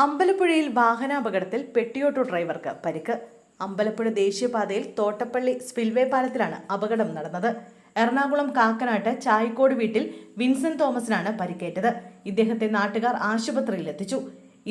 അമ്പലപ്പുഴയിൽ വാഹനാപകടത്തിൽ പെട്ടിയോട്ടോ ഡ്രൈവർക്ക് പരിക്ക്. അമ്പലപ്പുഴ ദേശീയപാതയിൽ തോട്ടപ്പള്ളി സ്പിൽവേ പാലത്തിലാണ് അപകടം നടന്നത്. എറണാകുളം കാക്കനാട്ട് ചായിക്കോട് വീട്ടിൽ വിൻസെന്റ് തോമസിനാണ് പരിക്കേറ്റത്. ഇദ്ദേഹത്തെ നാട്ടുകാർ ആശുപത്രിയിൽ എത്തിച്ചു.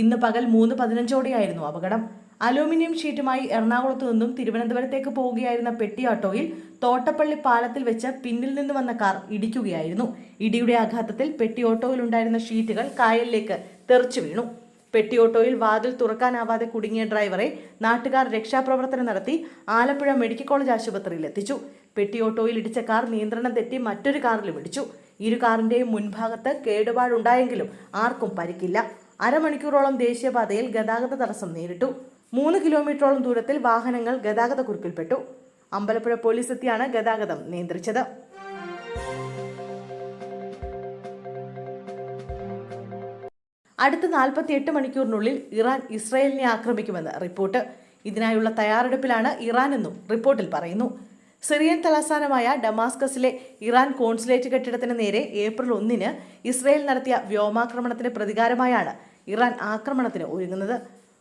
ഇന്ന് പകൽ 3:15 അപകടം. അലൂമിനിയം ഷീറ്റുമായി എറണാകുളത്തു നിന്നും തിരുവനന്തപുരത്തേക്ക് പോവുകയായിരുന്ന പെട്ടിയോട്ടോയിൽ തോട്ടപ്പള്ളി പാലത്തിൽ വെച്ച് പിന്നിൽ നിന്ന് വന്ന കാർ ഇടിക്കുകയായിരുന്നു. ഇടിയുടെ ആഘാതത്തിൽ പെട്ടിയോട്ടോയിലുണ്ടായിരുന്ന ഷീറ്റുകൾ കായലിലേക്ക് തെറിച്ചു വീണു. പെട്ടിയോട്ടോയിൽ വാതിൽ തുറക്കാനാവാതെ കുടുങ്ങിയ ഡ്രൈവറെ നാട്ടുകാർ രക്ഷാപ്രവർത്തനം നടത്തി ആലപ്പുഴ മെഡിക്കൽ കോളേജ് ആശുപത്രിയിൽ എത്തിച്ചു. പെട്ടിയോട്ടോയിൽ ഇടിച്ച കാർ നിയന്ത്രണം തെറ്റി മറ്റൊരു കാറിലും ഇടിച്ചു. ഇരു കാറിന്റെയും മുൻഭാഗത്ത് കേടുപാടുണ്ടായെങ്കിലും ആർക്കും പരിക്കില്ല. അരമണിക്കൂറോളം ദേശീയപാതയിൽ ഗതാഗത തടസ്സം നേരിട്ടു. 3 കിലോമീറ്ററോളം ദൂരത്തിൽ വാഹനങ്ങൾ ഗതാഗതക്കുരുക്കിൽപ്പെട്ടു. അമ്പലപ്പുഴ പോലീസ് എത്തിയാണ് ഗതാഗതം നിയന്ത്രിച്ചത്. അടുത്ത 48 മണിക്കൂറിനുള്ളിൽ ഇറാൻ ഇസ്രായേലിനെ ആക്രമിക്കുമെന്ന് റിപ്പോർട്ട്. ഇതിനായുള്ള തയ്യാറെടുപ്പിലാണ് ഇറാൻ എന്നും റിപ്പോർട്ടിൽ പറയുന്നു. സിറിയൻ തലസ്ഥാനമായ ഡമാസ്കസിലെ ഇറാൻ കോൺസുലേറ്റ് കെട്ടിടത്തിന് നേരെ ഏപ്രിൽ 1 ഇസ്രായേൽ നടത്തിയ വ്യോമാക്രമണത്തിന് പ്രതികാരമായാണ് ഇറാൻ ആക്രമണത്തിന് ഒരുങ്ങുന്നത്.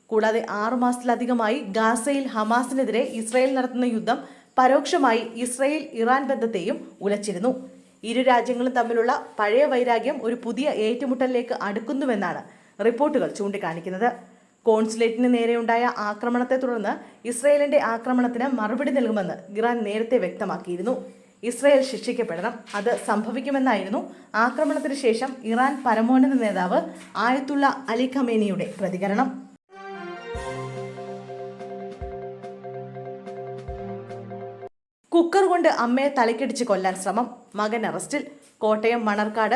കൂടാതെ 6 മാസത്തിലധികമായി ഗാസയിൽ ഹമാസിനെതിരെ ഇസ്രായേൽ നടത്തുന്ന യുദ്ധം പരോക്ഷമായി ഇസ്രായേൽ ഇറാൻ ബന്ധത്തെയും ഉലച്ചിരുന്നു. ഇരു രാജ്യങ്ങളും തമ്മിലുള്ള പഴയ വൈരാഗ്യം ഒരു പുതിയ ഏറ്റുമുട്ടലിലേക്ക് അടുക്കുന്നുവെന്നാണ് റിപ്പോർട്ടുകൾ ചൂണ്ടിക്കാണിക്കുന്നത്. കോൺസുലേറ്റിന് നേരെയുണ്ടായ ആക്രമണത്തെ തുടർന്ന് ഇസ്രായേലിന്റെ ആക്രമണത്തിന് മറുപടി നൽകുമെന്ന് ഇറാൻ നേരത്തെ വ്യക്തമാക്കിയിരുന്നു. ഇസ്രായേൽ ശിക്ഷിക്കപ്പെടണം, അത് സംഭവിക്കുമെന്നായിരുന്നു ആക്രമണത്തിന് ശേഷം ഇറാൻ പരമോന്നത നേതാവ് ആയത്തുള്ള അലി ഖമേനിയുടെ പ്രതികരണം. കുക്കർ കൊണ്ട് അമ്മയെ തലക്കടിച്ച് കൊല്ലാൻ ശ്രമം, മകൻ അറസ്റ്റിൽ. കോട്ടയം മണർക്കാട്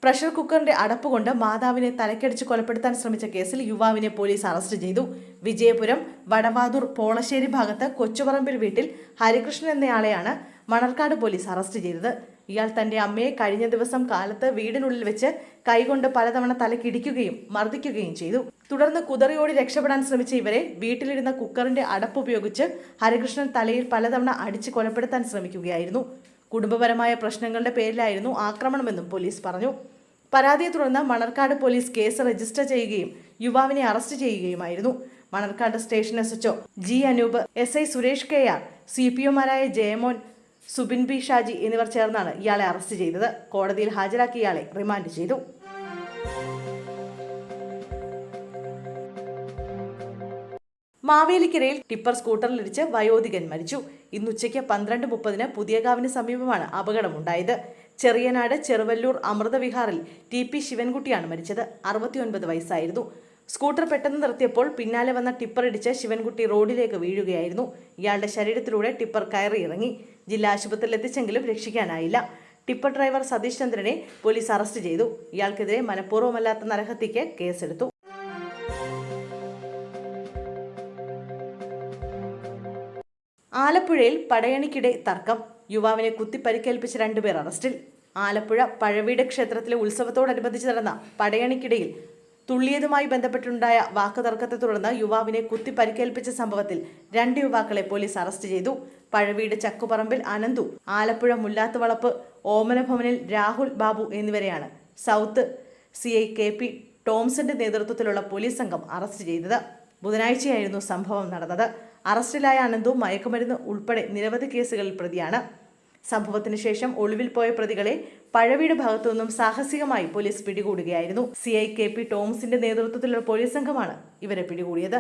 പ്രഷർ കുക്കറിന്റെ അടപ്പ് കൊണ്ട് മാതാവിനെ തലക്കടിച്ച് കൊലപ്പെടുത്താൻ ശ്രമിച്ച കേസിൽ യുവാവിനെ പോലീസ് അറസ്റ്റ് ചെയ്തു. വിജയപുരം വടവാതൂർ പോളശ്ശേരി ഭാഗത്ത് കൊച്ചുപറമ്പിൽ വീട്ടിൽ ഹരികൃഷ്ണൻ എന്നയാളെയാണ് മണർക്കാട് പോലീസ് അറസ്റ്റ് ചെയ്തത്. ഇയാൾ തന്റെ അമ്മയെ കഴിഞ്ഞ ദിവസം കാലത്ത് വീടിനുള്ളിൽ വെച്ച് കൈകൊണ്ട് പലതവണ തലക്കിടിക്കുകയും മർദ്ദിക്കുകയും ചെയ്തു. തുടർന്ന് കുതറിയോടി രക്ഷപ്പെടാൻ ശ്രമിച്ച ഇവരെ വീട്ടിലിരുന്ന കുക്കറിന്റെ അടപ്പ് ഉപയോഗിച്ച് ഹരികൃഷ്ണൻ തലയിൽ പലതവണ അടിച്ച് കൊലപ്പെടുത്താൻ ശ്രമിക്കുകയായിരുന്നു. കുടുംബപരമായ പ്രശ്നങ്ങളുടെ പേരിലായിരുന്നു ആക്രമണമെന്നും പോലീസ് പറഞ്ഞു. പരാതിയെ തുടർന്ന് മണർക്കാട് പോലീസ് കേസ് രജിസ്റ്റർ ചെയ്യുകയും യുവാവിനെ അറസ്റ്റ് ചെയ്യുകയുമായിരുന്നു. Manarcad station SHO G Anoop, SI Suresh KR, CPOമാരായ ജയമോൻ, സുബിൻ ബി ഷാജി എന്നിവർ ചേർന്നാണ് ഇയാളെ അറസ്റ്റ് ചെയ്തത്. കോടതിയിൽ ഹാജരാക്കി ഇയാളെ റിമാൻഡ് ചെയ്തു. മാവേലിക്കരയിൽ ടിപ്പർ സ്കൂട്ടറിലിടിച്ച് വയോധികൻ മരിച്ചു. ഇന്ന് ഉച്ചയ്ക്ക് 12:30 പുതിയകാവിന് സമീപമാണ് അപകടമുണ്ടായത്. ചെറിയനാട് ചെറുവല്ലൂർ അമൃതവിഹാറിൽ TP ശിവൻകുട്ടിയാണ് മരിച്ചത്. 69 വയസ്സായിരുന്നു. സ്കൂട്ടർ പെട്ടെന്ന് നിർത്തിയപ്പോൾ പിന്നാലെ വന്ന ടിപ്പർ ഇടിച്ച് ശിവൻകുട്ടി റോഡിലേക്ക് വീഴുകയായിരുന്നു. ഇയാളുടെ ശരീരത്തിലൂടെ ടിപ്പർ കയറി ഇറങ്ങി. ജില്ലാ ആശുപത്രിയിൽ എത്തിച്ചെങ്കിലും രക്ഷിക്കാനായില്ല. ടിപ്പർ ഡ്രൈവർ സതീഷ് ചന്ദ്രനെ പോലീസ് അറസ്റ്റ് ചെയ്തു. ഇയാൾക്കെതിരെ മനഃപൂർവ്വമല്ലാത്ത നരഹത്യയ്ക്ക് കേസെടുത്തു. ആലപ്പുഴയിൽ പടയണിക്കിടെ തർക്കം, യുവാവിനെ കുത്തി പരിക്കേൽപ്പിച്ച 2 പേർ അറസ്റ്റിൽ. ആലപ്പുഴ പഴവീട് ക്ഷേത്രത്തിലെ ഉത്സവത്തോടനുബന്ധിച്ച് നടന്ന പടയണിക്കിടയിൽ തുള്ളിയതുമായി ബന്ധപ്പെട്ടുണ്ടായ വാക്കുതർക്കത്തെ തുടർന്ന് യുവാവിനെ കുത്തി പരിക്കേൽപ്പിച്ച സംഭവത്തിൽ 2 യുവാക്കളെ പോലീസ് അറസ്റ്റ് ചെയ്തു. പഴവീട് ചക്കുപറമ്പിൽ അനന്തു, ആലപ്പുഴ മുല്ലാത്തുവളപ്പ് ഓമനഭവനിൽ രാഹുൽ ബാബു എന്നിവരെയാണ് സൗത്ത് CI KP ടോംസന്റെ നേതൃത്വത്തിലുള്ള പോലീസ് സംഘം അറസ്റ്റ് ചെയ്തത്. ബുധനാഴ്ചയായിരുന്നു സംഭവം നടന്നത്. അറസ്റ്റിലായ അനന്തു മയക്കുമരുന്ന് ഉൾപ്പെടെ നിരവധി കേസുകളിൽ പ്രതിയാണ്. സംഭവത്തിന് ശേഷം ഒളിവിൽ പോയ പ്രതികളെ പഴവീട് ഭാഗത്തു നിന്നും സാഹസികമായി പോലീസ് പിടികൂടുകയായിരുന്നു. CI KP ടോംസിന്റെ നേതൃത്വത്തിലുള്ള പോലീസ് സംഘമാണ് ഇവരെ പിടികൂടിയത്.